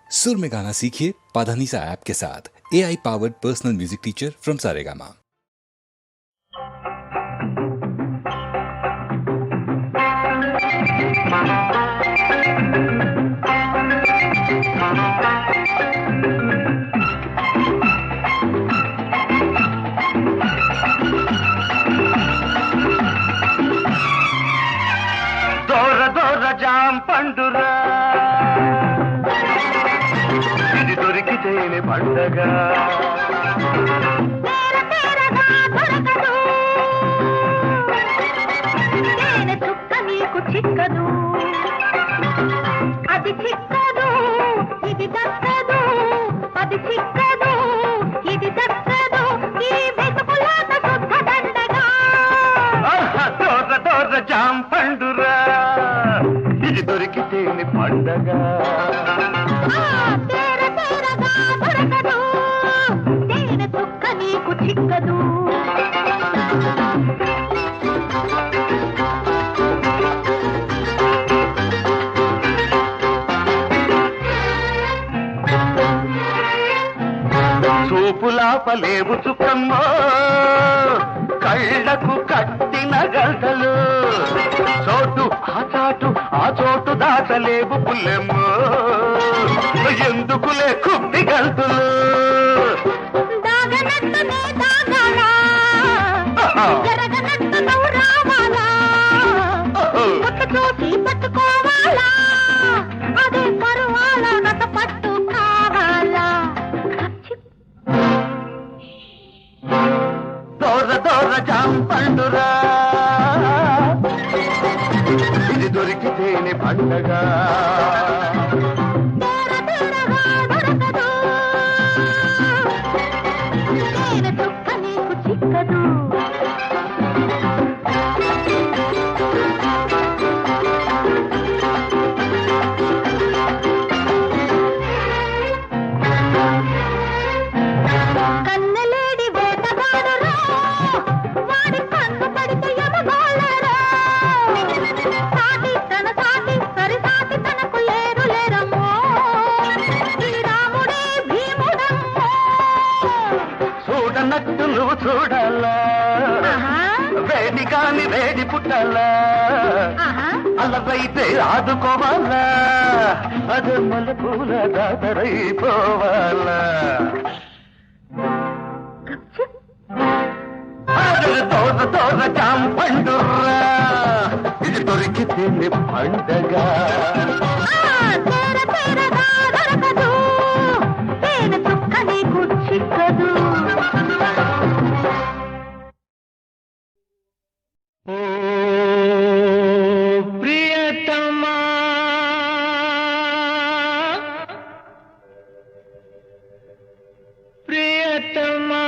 सुर में गाना सीखिए पाधानीसा ऐप के साथ। AI powered personal music teacher from Saregama. దోర దోర జాం పండురా ఇది దొరికితేనే పండగ చిక్కదు అది చిక్కదు ఇది దక్కదు అది చిక్కదు ఇది దక్కదు ఈ వెతుకులాట శుద్ధ దండగా దోర దోర జాం పండురా ఇది దొరికితేనే పండగ తేర తేరగా దొరకదు తేనె చుక్క నీకు చిక్కదు చూపులాపలేవు చుక్కమ్మో కళ్ళకు కట్టిన గంటలు చోటు ఆ చోటు దాటలేవు పుల్లెమ్మో ఎందుకులే కుప్పి గంతులు దాగనట్టునే దాగాలా జరగనట్టు నువ్వు రావాలా కొట్టు చూసి పట్టుకోవాలా అదే పరువాల నట పట్టు కావాలా దోర దోర జాం పండురా ఇది దొరికితేనే పండగ తేర తేరగా దొరకదు తేనె చుక్క నీకు చిక్కదు కన్నెలేడి వేటగాడురా వాడి కన్ను పడితే ఎమగోళ్ళరా సాటి తన సాటి సరిసాటి తనకు లేరు లేరమ్మో శ్రీరాముడే భీముడమ్మో చూడనట్టు నువ్వు చూడాలా వేడి కాని వేడి పుట్టాలా అలవైతే ఆదుకోవాలా అదే మల్లెపూల దాదరైపోవాలా దోర దోర జాం పండురా ఇది దొరికితేనే పండగ తేర తేరగా దొరకదు తేనె చుక్క నీకు చిక్కదు ఓ ప్రియతమా ప్రియతమా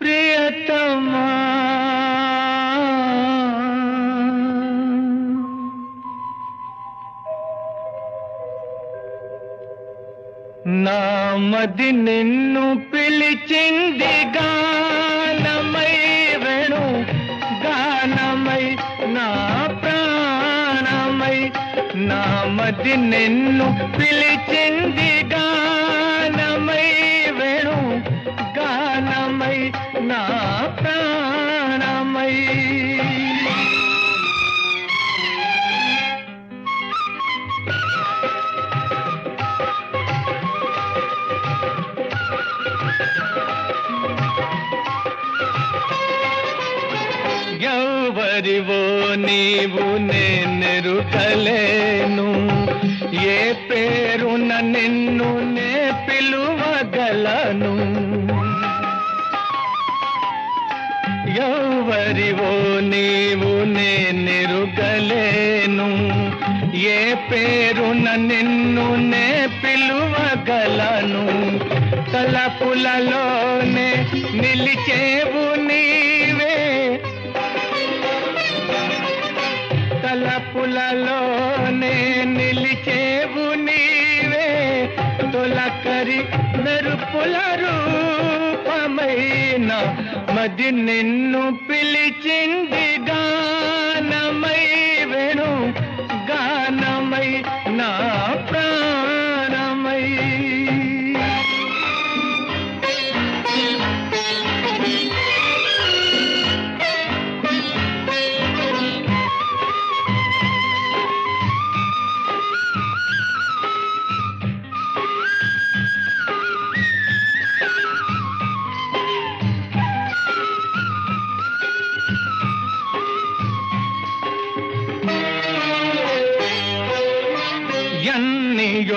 ప్రియతమా నా మది నిన్ను పిలిచింది గానమై వేణు గానమై నా ప్రాణమై నా మది నిన్ను పిలిచింది గానమై వేణు గానమై నా ప్రాణమై ఎవరివో నీవు నేనెరుకలేను ఏ పేరున నిన్ను నే పిలువగలను ఎవరివో నీవు నేనెరుకలేను ఏ పేరున నిన్ను నే పిలువగలను తలపులలోనే నిలిచేవు నీవే తలపులలోనే నిలిచేవు నీవే తొలకరి మెరుపుల రూపమైన మది నిన్ను పిలిచింది గాన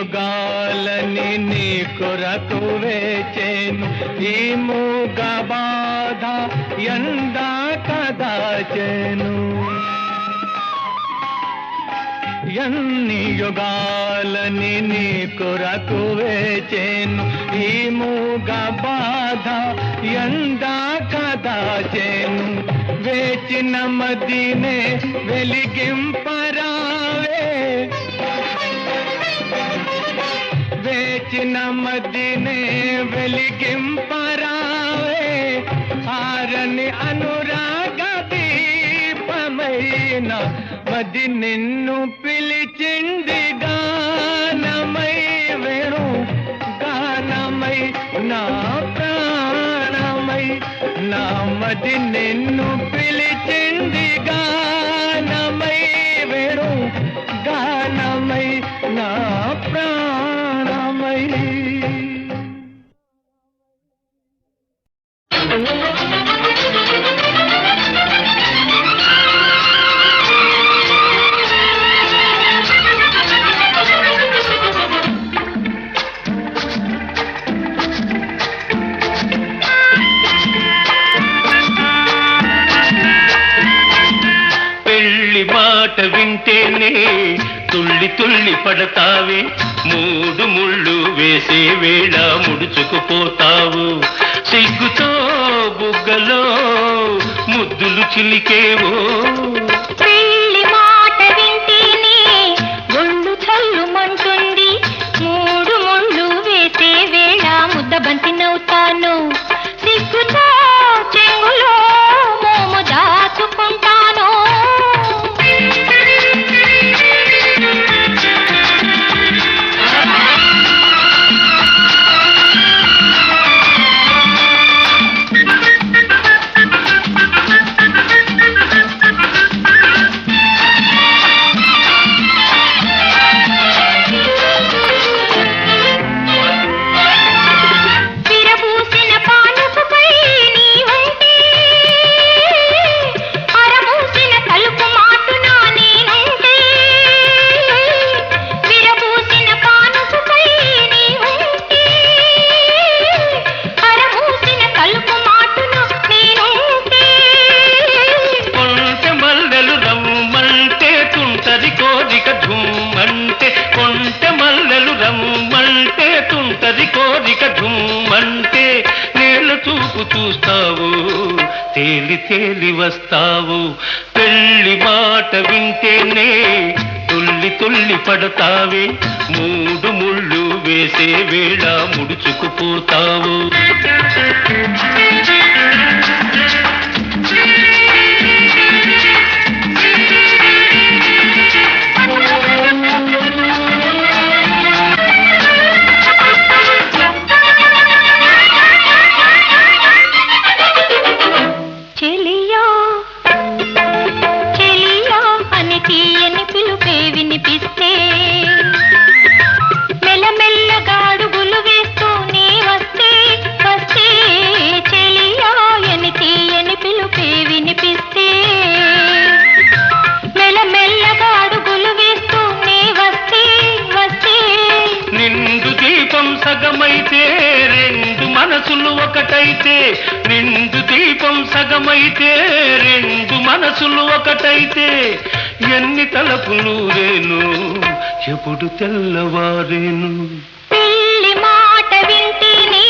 యుగాలని నీ కొరకు వేచేను ఈ మూగ బాధ ఎందాక దాచెను ఎన్ని యుగాలని నీ కొరకు వేచేను ఈ మూగ బాధ ఎందాక దాచెను వేచిన మదినే వెలిగింపరావే వేచిన మదినే వెలిగింపరావే ఆరని అనురాగ దీపమైన మది నిన్ను పిలిచింది గానమై వేణు గానమై నా ప్రాణమై నా మది నిన్ను పిలిచింది గానమై వేణు గానమై నా ప్రాణమై మాట వింటేనే తుళ్ళి తుళ్ళి పడతావే మూడు ముళ్ళు వేసే వేళ ముడుచుకుపోతావు సిగ్గుతో బుగ్గలో ముద్దులు చిలికేవో పెళ్లి మాట వింటేనే ఒళ్ళు చల్లుమంటుంది మూడు ముళ్ళు వేసే వేళ ముద్దబంతి నవ్వుతాను సిగ్గుతో చెంగులో మోము దాచుకుంటాను చూస్తావు తేలి తేలి వస్తావు పెళ్లి మాట వింటేనే తుల్లి తుల్లి పడతావే మూడు ముళ్ళు వేసే వేళ ముడుచుకుపోతావు సగమైతే రెండు మనసులు ఒకటైతే నిండు దీపం సగమైతే రెండు మనసులు ఒకటైతే ఎన్ని తలపులు రేను ఎప్పుడు తెల్లవారేను పెళ్లి మాట వింటేనే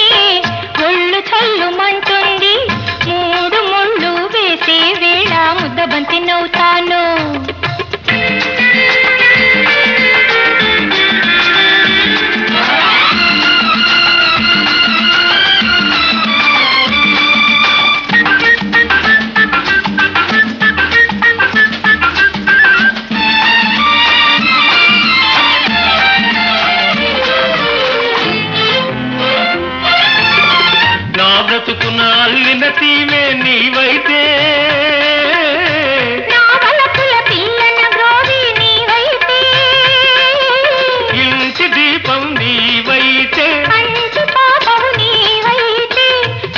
ఒళ్ళు చల్లుమంటుంది మూడు ముళ్ళు వేసే వేళ ముద్దబంతి నవ్వుతాను అల్లిన తీవే నీవైతే ఇంటి దీపం నీవైతే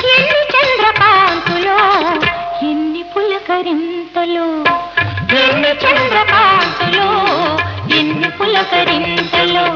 ఎన్ని చంద్రకాంతులో ఎన్ని పులకరింతలో ఎన్ని చంద్రకాంతులో ఎన్ని పులకరింతలో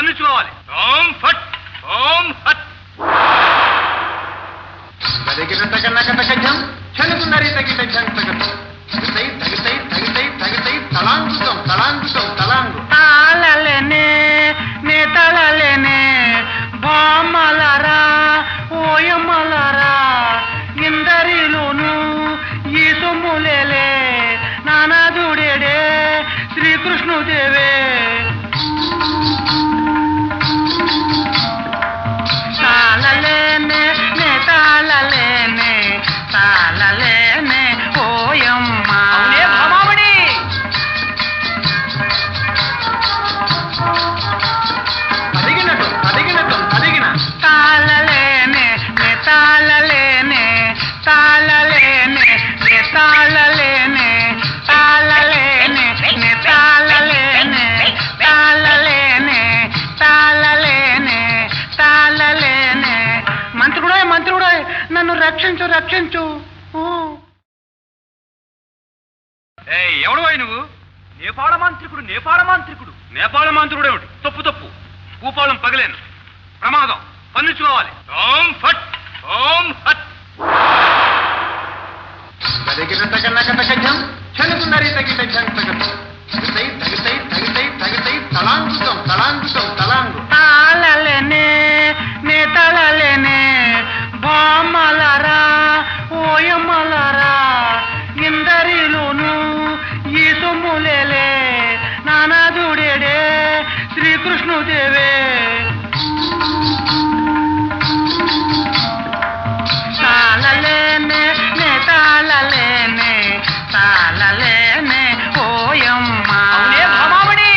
పన్నుకోవాలి. ఓం ఫట్ ఓం హట్. చెనుకున్నరి తగిట జంతగతం తగితై తగితై తగితై తగితై తలాంగుతం తలాంగుతం తలాంగు తాళలేనే నే తళలేనే బామలరా ఓయమలరా ఇందరిలోను ఈ సొమ్ములేలే నానాదుడేడే శ్రీకృష్ణుదేవే తాళలేనే నే తాళలేనే తాళలేనే ఓయమ్మ భామామణి తదిగినటం తదిగినటం తదిగిన తాళలేనే నే తాళలేనే తాళలేనే నే తాళలేనే తాళలేనే నే తాళలేనే తాళలేనే తాళలేనే తాళలేనే మంత్రుడో నన్ను రక్షించు రక్షించు ఎవడు నువ్వు? నేపాళ మాంత్రికుడు. నేపాళ మాంత్రికుడు ఏమిటి? తప్పు భూపాలం పగలేను. ప్రమాదం. పన్నుకోవాలి. ఓం ఫట్ ఓం హట్. గదిగినటకన్నకటకజం చెనుకున్నరి తగిట జంతగతం తగితై తగితై తగితై తగితై తలాంగుతం తలాంగుతం తలాంగు తాళలేనే నే తళలేనే బామలరా ఓయమలరా ఇందరిలోను ఈ సొమ్ములేలే నానాదుడేడే శ్రీకృష్ణుదేవే తాళలేనే నే తాళలేనే తాళలేనే ఓయమ్మ భామామణి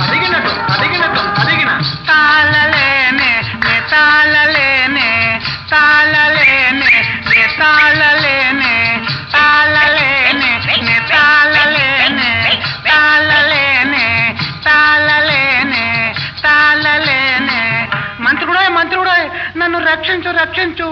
తదిగినటం తదిగినటం తదిగిన తాళలేనే నే తాళలేనే తాళలేనే నే తాళలేనే తాళలేనే నే తాళలేనే తాళలేనే తాళలేనే తాళలేనే మంత్రుడో నన్ను రక్షించు